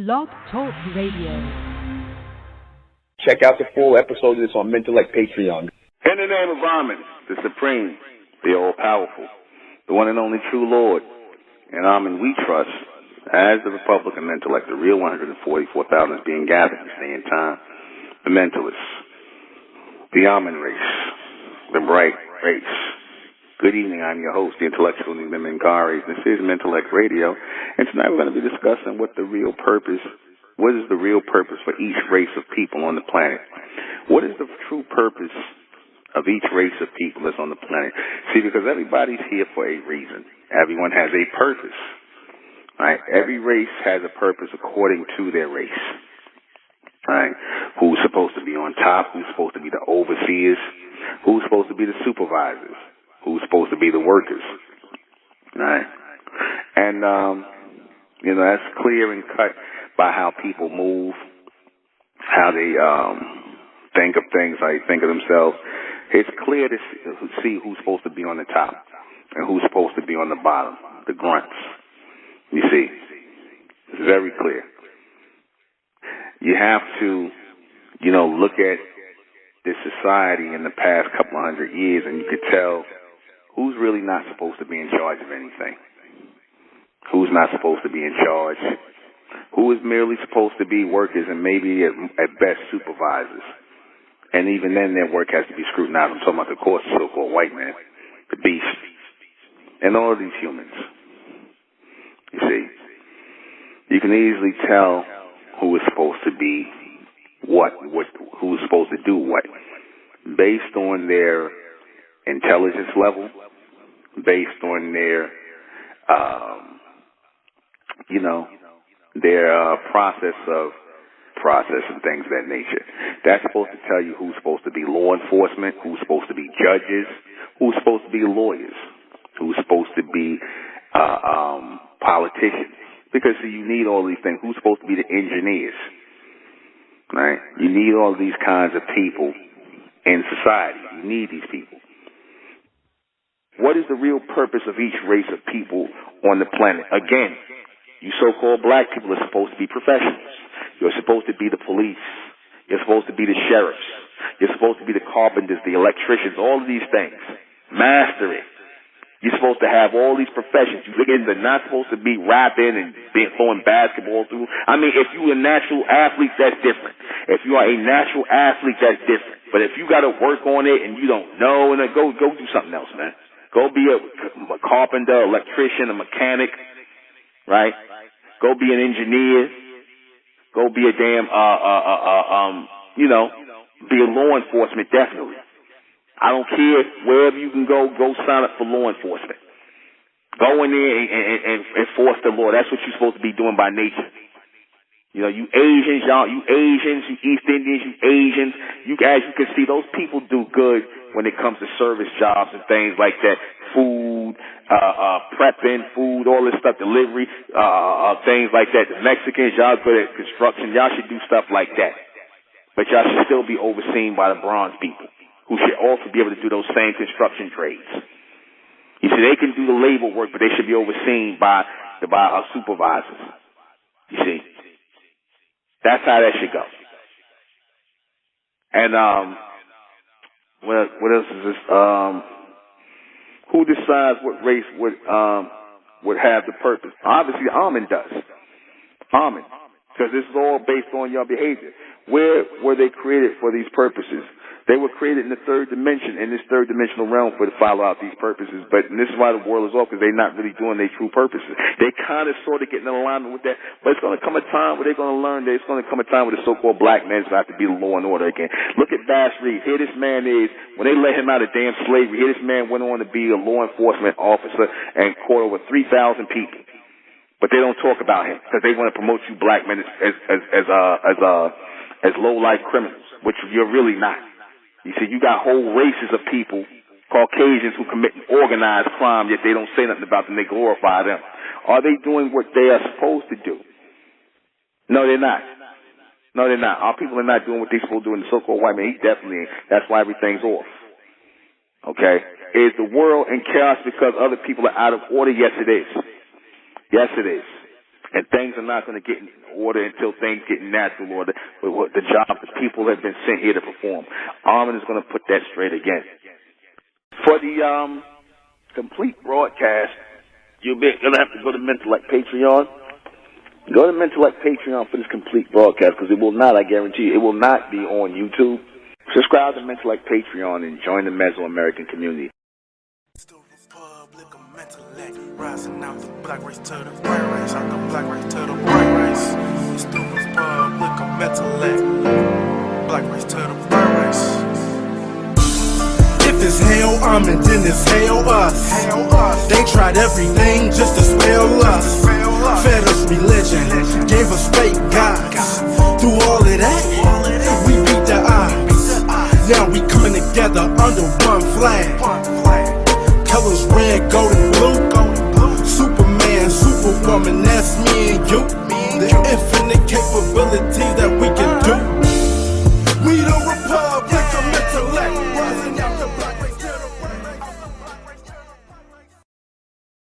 Blog Talk Radio. Check out the full episode of this on Mentellect Patreon. In the name of Amen, the Supreme, the All-Powerful, the one and only true Lord, and Amen we trust, as the Republican Mentellect, the real 144,000 is being gathered this day and time, the Mentalists, the Amen race, the bright race. Good evening, I'm your host, the intellectual Nimenkari. This is Mentellect Radio, and tonight we're going to be discussing what is the real purpose for each race of people on the planet. What is the true purpose of each race of people that's on the planet? See, because everybody's here for a reason. Everyone has a purpose, right? Every race has a purpose according to their race, right? Who's supposed to be on top? Who's supposed to be the overseers? Who's supposed to be the supervisors? Who's supposed to be the workers, right? And, that's clear and cut by how people move, how they think of things, how they think of themselves. It's clear to see who's supposed to be on the top and who's supposed to be on the bottom, the grunts. You see, it's very clear. You have to, look at this society in the past couple of hundred years, and you could tell who's really not supposed to be in charge of anything, who's not supposed to be in charge, who is merely supposed to be workers and maybe at best supervisors. And even then their work has to be scrutinized. I'm talking about, of course, the so-called white man, the beast, and all of these humans. You see, you can easily tell who is supposed to be what, who is supposed to do what, based on their intelligence level, based on their, process and things of that nature. That's supposed to tell you who's supposed to be law enforcement, who's supposed to be judges, who's supposed to be lawyers, who's supposed to be politicians. Because you need all these things. Who's supposed to be the engineers, right? You need all these kinds of people in society. You need these people. What is the real purpose of each race of people on the planet? Again, you so-called black people are supposed to be professionals. You're supposed to be the police. You're supposed to be the sheriffs. You're supposed to be the carpenters, the electricians, all of these things. Master it. You're supposed to have all these professions. You're not supposed to be rapping and throwing basketball through. I mean, if you're a natural athlete, that's different. If you are a natural athlete, that's different. But if you got to work on it and you don't know, and go do something else, man. Go be a carpenter, electrician, a mechanic, right? Go be an engineer. Go be a damn, be a law enforcement, definitely. I don't care. Wherever you can go sign up for law enforcement. Go in there and enforce the law. That's what you're supposed to be doing by nature. You Asians, you East Indians, you Asians, as you can see, those people do good when it comes to service jobs and things like that. Food, prepping, food, all this stuff, delivery, things like that. The Mexicans, y'all good at construction. Y'all should do stuff like that. But y'all should still be overseen by the bronze people, who should also be able to do those same construction trades. You see, they can do the labor work, but they should be overseen by our supervisors. You see, that's how that should go. And what else is this? Who decides what race would have the purpose? Obviously, Amen does. Amen, because this is all based on your behavior. Where were they created for these purposes? They were created in the third dimension, in this third dimensional realm, to follow out these purposes. But this is why the world is off, because they're not really doing their true purposes. They kind of sort of getting in alignment with that. But it's going to come a time where they're going to learn that it's going to come a time where the so-called black man's going to have to be the law and order again. Look at Bass Reeves. Here this man is, when they let him out of damn slavery, here this man went on to be a law enforcement officer and caught over 3,000 people. But they don't talk about him because they want to promote you black men as low-life criminals, which you're really not. You see, you got whole races of people, Caucasians, who commit organized crime, yet they don't say nothing about them. They glorify them. Are they doing what they are supposed to do? No, they're not. No, they're not. Our people are not doing what they're supposed to do in the so-called white man. He definitely ain't. That's why everything's off. Okay? Is the world in chaos because other people are out of order? Yes, it is. Yes, it is. And things are not going to get in order until things get in natural order with what the job the people have been sent here to perform. Armin is going to put that straight again. For the complete broadcast, you're going to have to go to Mentellect Patreon. Go to Mentellect Patreon for this complete broadcast, because it will not, I guarantee you, it will not be on YouTube. Subscribe to Mentellect Patreon and join the Mesoamerican community. Rising out the black race to the white race, out the black race to the white race. It's the Republic of Mentellect, black race to the white race. If it's hell, and then it's hell us. They tried everything just to spell us. Fed us religion, gave us fake gods. Through all of that, we beat the odds. Now we coming together under one flag. Colors red, gold, and blue.